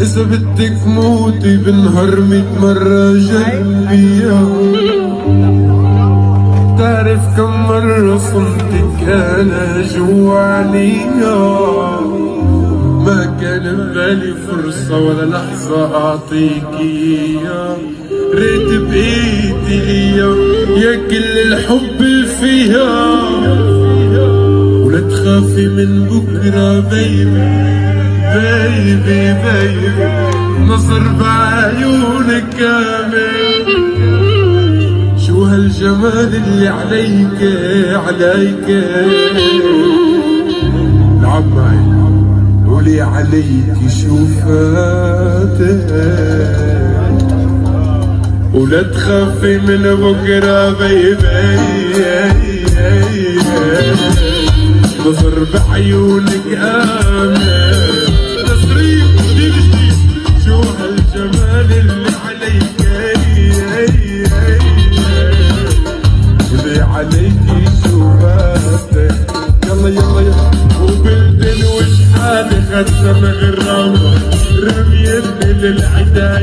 إذا بدك موتي بنهار 100 مرة جنبيها. تعرف كم مرة صمتك أنا جوا عينيا، ما كان ببالي فرصة ولا لحظة أعطيك إياها. ريت بإيدي ليا يا كل الحب اللي فيها، ولا تخافي من بكرة بيبي بيبي بيبي، نظر بعيونك كامل. شو هالجمال اللي عليك عليك، لعب معي قولي عليك شو فاتك، ولا تخافي من بكرة بيبي، نظر بعيونك آمن. تصريف جديد شو هالجمال اللي عليك، واللي عليكي شو فاتك. يلا يلا يلا وبالدن وش حالي خدت من غرامة، رميتني للعدا